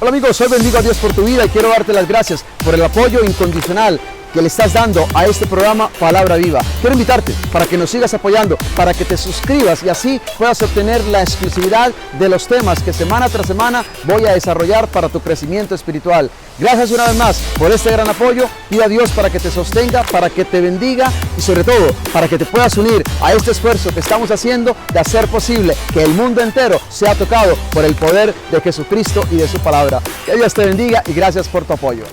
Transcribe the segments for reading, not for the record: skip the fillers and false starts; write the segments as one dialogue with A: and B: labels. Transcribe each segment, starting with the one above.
A: Hola amigos, hoy bendigo a Dios por tu vida y quiero darte las gracias por el apoyo incondicional que le estás dando a este programa Palabra Viva. Quiero invitarte para que nos sigas apoyando, para que te suscribas y así puedas obtener la exclusividad de los temas que semana tras semana voy a desarrollar para tu crecimiento espiritual. Gracias una vez más por este gran apoyo. Pido a Dios para que te sostenga, para que te bendiga y sobre todo para que te puedas unir a este esfuerzo que estamos haciendo de hacer posible que el mundo entero sea tocado por el poder de Jesucristo y de su palabra. Que Dios te bendiga y gracias por tu apoyo.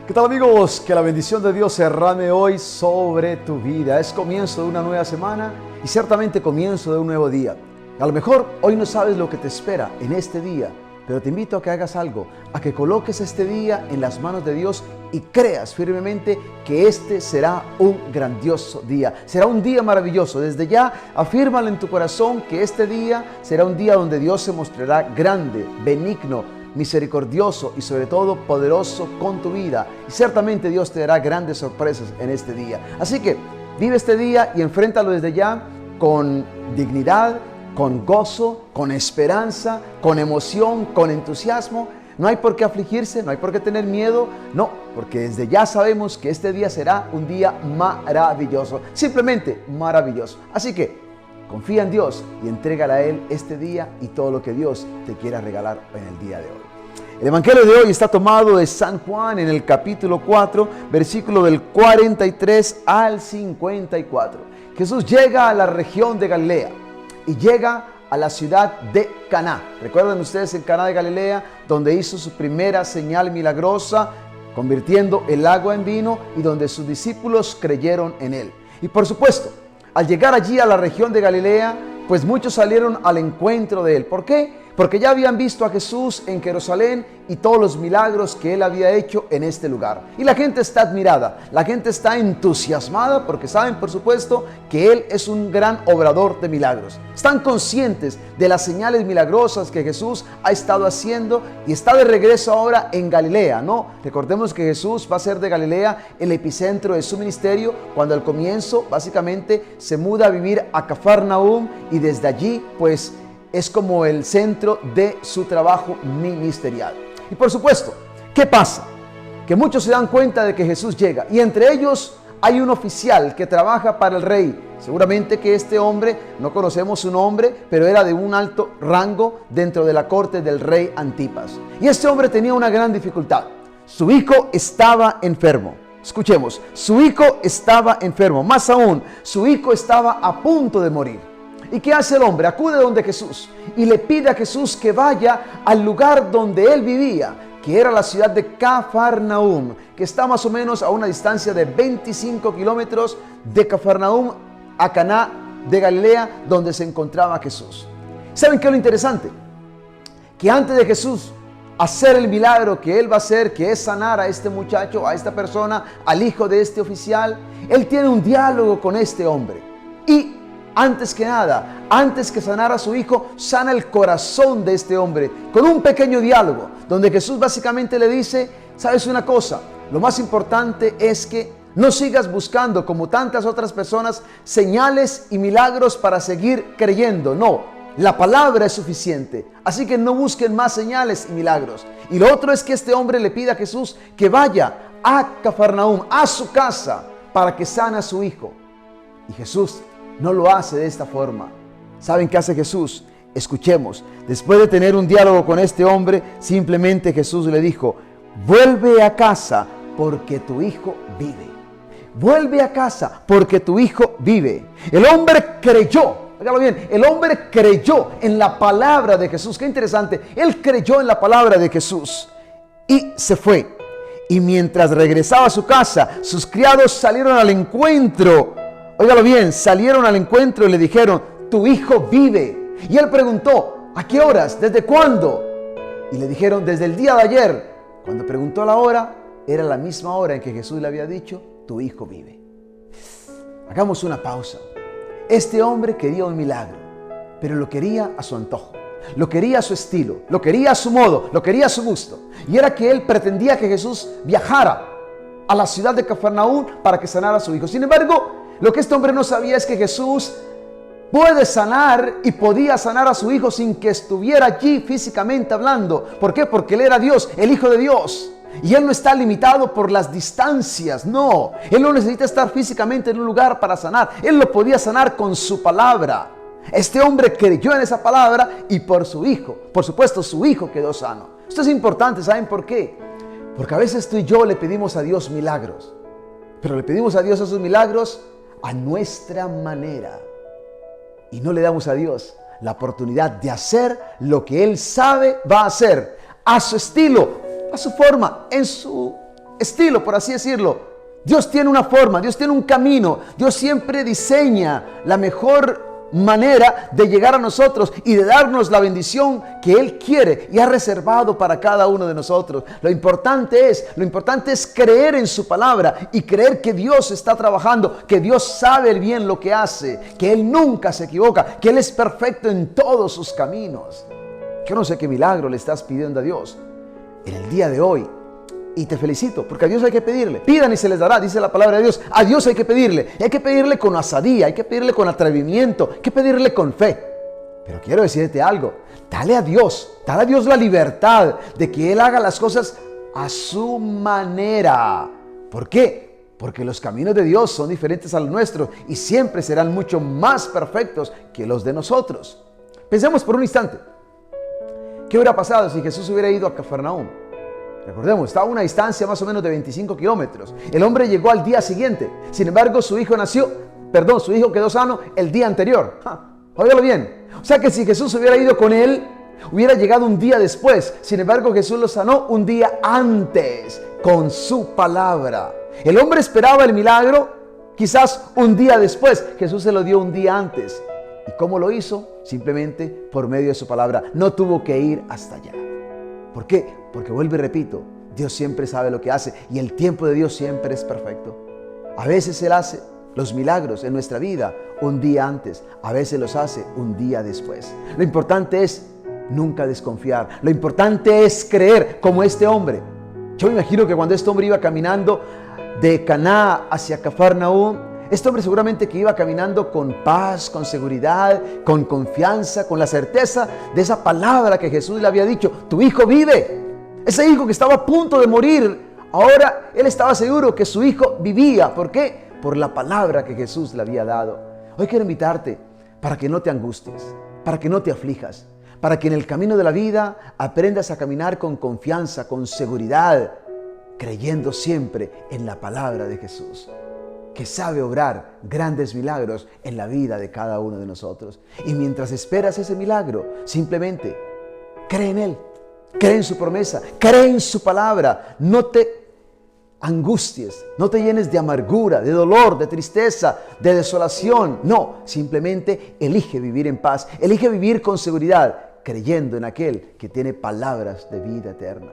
A: ¿Qué tal amigos? Que la bendición de Dios se derrame hoy sobre tu vida. Es comienzo de una nueva semana y ciertamente comienzo de un nuevo día. A lo mejor hoy no sabes lo que te espera en este día, pero te invito a que hagas algo, a que coloques este día en las manos de Dios y creas firmemente que este será un grandioso día. Será un día maravilloso. Desde ya, afírmalo en tu corazón que este día será un día donde Dios se mostrará grande, benigno, misericordioso y sobre todo poderoso con tu vida. Y ciertamente Dios te dará grandes sorpresas en este día. Así que vive este día y enfréntalo desde ya con dignidad, con gozo, con esperanza, con emoción, con entusiasmo. No hay por qué afligirse, no hay por qué tener miedo, no, porque desde ya sabemos que este día será un día maravilloso, simplemente maravilloso. Así que confía en Dios y entrégale a Él este día y todo lo que Dios te quiera regalar en el día de hoy. El evangelio de hoy está tomado de San Juan en el capítulo 4, versículo del 43 al 54. Jesús llega a la región de Galilea y llega a la ciudad de Caná. ¿Recuerdan ustedes en Caná de Galilea, donde hizo su primera señal milagrosa, convirtiendo el agua en vino y donde sus discípulos creyeron en Él? Y por supuesto, al llegar allí a la región de Galilea, pues muchos salieron al encuentro de Él. ¿Por qué? Porque ya habían visto a Jesús en Jerusalén y todos los milagros que Él había hecho en este lugar. Y la gente está admirada, la gente está entusiasmada porque saben, por supuesto, que Él es un gran obrador de milagros. Están conscientes de las señales milagrosas que Jesús ha estado haciendo y está de regreso ahora en Galilea, ¿no? Recordemos que Jesús va a ser de Galilea el epicentro de su ministerio, cuando al comienzo básicamente se muda a vivir a Cafarnaúm y desde allí pues es como el centro de su trabajo ministerial. Y por supuesto, ¿qué pasa? Que muchos se dan cuenta de que Jesús llega y entre ellos hay un oficial que trabaja para el rey. Seguramente que este hombre, no conocemos su nombre, pero era de un alto rango dentro de la corte del rey Antipas. Y este hombre tenía una gran dificultad. Su hijo estaba enfermo. Escuchemos, su hijo estaba enfermo. Más aún, su hijo estaba a punto de morir. ¿Y qué hace el hombre? Acude donde Jesús y le pide a Jesús que vaya al lugar donde él vivía, que era la ciudad de Cafarnaúm, que está más o menos a una distancia de 25 kilómetros de Cafarnaúm a Caná de Galilea, donde se encontraba Jesús. ¿Saben qué es lo interesante? Que antes de Jesús hacer el milagro que Él va a hacer, que es sanar a este muchacho, a esta persona, al hijo de este oficial, Él tiene un diálogo con este hombre. Y antes que nada, antes que sanar a su hijo, sana el corazón de este hombre con un pequeño diálogo, donde Jesús básicamente le dice, ¿sabes una cosa? Lo más importante es que no sigas buscando, como tantas otras personas, señales y milagros para seguir creyendo. No, la palabra es suficiente. Así que no busquen más señales y milagros. Y lo otro es que este hombre le pide a Jesús que vaya a Cafarnaúm, a su casa, para que sane a su hijo. Y Jesús no lo hace de esta forma. ¿Saben qué hace Jesús? Escuchemos. Después de tener un diálogo con este hombre, simplemente Jesús le dijo, vuelve a casa porque tu hijo vive. Vuelve a casa porque tu hijo vive. El hombre creyó. Óigalo bien, el hombre creyó en la palabra de Jesús. Qué interesante. Él creyó en la palabra de Jesús y se fue. Y mientras regresaba a su casa, sus criados salieron al encuentro. Óigalo bien, salieron al encuentro y le dijeron, tu hijo vive. Y él preguntó, ¿a qué horas? ¿Desde cuándo? Y le dijeron, desde el día de ayer. Cuando preguntó la hora, era la misma hora en que Jesús le había dicho, tu hijo vive. Hagamos una pausa. Este hombre quería un milagro, pero lo quería a su antojo. Lo quería a su estilo, lo quería a su modo, lo quería a su gusto. Y era que él pretendía que Jesús viajara a la ciudad de Cafarnaúm para que sanara a su hijo. Sin embargo, lo que este hombre no sabía es que Jesús puede sanar y podía sanar a su hijo sin que estuviera allí físicamente hablando. ¿Por qué? Porque Él era Dios, el Hijo de Dios. Y Él no está limitado por las distancias, no. Él no necesita estar físicamente en un lugar para sanar. Él lo podía sanar con su palabra. Este hombre creyó en esa palabra y por su hijo, por supuesto, su hijo quedó sano. Esto es importante, ¿saben por qué? Porque a veces tú y yo le pedimos a Dios milagros, pero le pedimos a Dios esos milagros a nuestra manera. Y no le damos a Dios la oportunidad de hacer lo que Él sabe va a hacer, a su estilo, a su forma, en su estilo, por así decirlo. Dios tiene una forma, Dios tiene un camino, Dios siempre diseña la mejor manera de llegar a nosotros y de darnos la bendición que Él quiere y ha reservado para cada uno de nosotros. Lo importante es creer en su palabra y creer que Dios está trabajando, que Dios sabe bien lo que hace, que Él nunca se equivoca, que Él es perfecto en todos sus caminos. Yo no sé qué milagro le estás pidiendo a Dios en el día de hoy. Y te felicito, porque a Dios hay que pedirle. Pidan y se les dará, dice la palabra de Dios. A Dios hay que pedirle. Y hay que pedirle con osadía, hay que pedirle con atrevimiento, hay que pedirle con fe. Pero quiero decirte algo. Dale a Dios la libertad de que Él haga las cosas a su manera. ¿Por qué? Porque los caminos de Dios son diferentes a los nuestros y siempre serán mucho más perfectos que los de nosotros. Pensemos por un instante. ¿Qué hubiera pasado si Jesús hubiera ido a Cafarnaúm? Recordemos, estaba a una distancia más o menos de 25 kilómetros. El hombre llegó al día siguiente. Sin embargo, su hijo quedó sano el día anterior. Óigalo bien. O sea que si Jesús hubiera ido con él, hubiera llegado un día después. Sin embargo, Jesús lo sanó un día antes con su palabra. El hombre esperaba el milagro quizás un día después. Jesús se lo dio un día antes. ¿Y cómo lo hizo? Simplemente por medio de su palabra. No tuvo que ir hasta allá. ¿Por qué? Porque vuelvo y repito, Dios siempre sabe lo que hace y el tiempo de Dios siempre es perfecto. A veces Él hace los milagros en nuestra vida un día antes, a veces los hace un día después. Lo importante es nunca desconfiar, lo importante es creer como este hombre. Yo me imagino que cuando este hombre iba caminando de Caná hacia Cafarnaúm, este hombre seguramente que iba caminando con paz, con seguridad, con confianza, con la certeza de esa palabra que Jesús le había dicho: tu hijo vive. Ese hijo que estaba a punto de morir, ahora él estaba seguro que su hijo vivía. ¿Por qué? Por la palabra que Jesús le había dado. Hoy quiero invitarte para que no te angusties, para que no te aflijas, para que en el camino de la vida aprendas a caminar con confianza, con seguridad, creyendo siempre en la palabra de Jesús, que sabe obrar grandes milagros en la vida de cada uno de nosotros. Y mientras esperas ese milagro, simplemente cree en Él, cree en su promesa, cree en su palabra. No te angusties, no te llenes de amargura, de dolor, de tristeza, de desolación. No, simplemente elige vivir en paz, elige vivir con seguridad, creyendo en aquel que tiene palabras de vida eterna.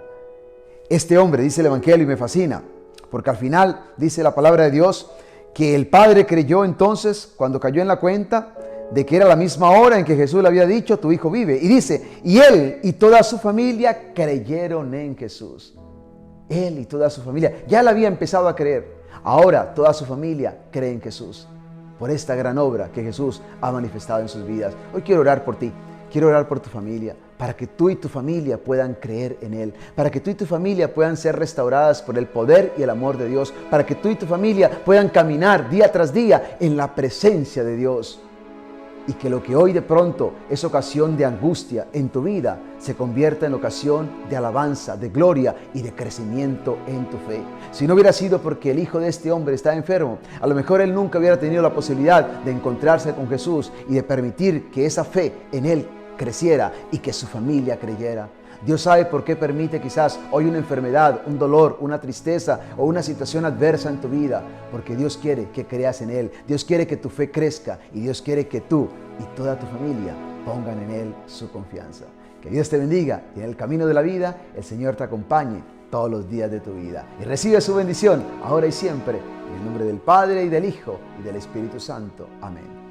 A: Este hombre, dice el Evangelio, y me fascina, porque al final dice la palabra de Dios que el padre creyó entonces cuando cayó en la cuenta de que era la misma hora en que Jesús le había dicho: tu hijo vive. Y dice, y él y toda su familia creyeron en Jesús. Él y toda su familia ya le había empezado a creer. Ahora toda su familia cree en Jesús por esta gran obra que Jesús ha manifestado en sus vidas. Hoy quiero orar por ti. Quiero orar por tu familia, para que tú y tu familia puedan creer en Él, para que tú y tu familia puedan ser restauradas por el poder y el amor de Dios, para que tú y tu familia puedan caminar día tras día en la presencia de Dios. Y que lo que hoy de pronto es ocasión de angustia en tu vida se convierta en ocasión de alabanza, de gloria y de crecimiento en tu fe. Si no hubiera sido porque el hijo de este hombre está enfermo, a lo mejor él nunca hubiera tenido la posibilidad de encontrarse con Jesús y de permitir que esa fe en Él creciera y que su familia creyera. Dios sabe por qué permite quizás hoy una enfermedad, un dolor, una tristeza o una situación adversa en tu vida, porque Dios quiere que creas en Él, Dios quiere que tu fe crezca y Dios quiere que tú y toda tu familia pongan en Él su confianza. Que Dios te bendiga y en el camino de la vida el Señor te acompañe todos los días de tu vida y recibe su bendición ahora y siempre, en el nombre del Padre y del Hijo y del Espíritu Santo. Amén.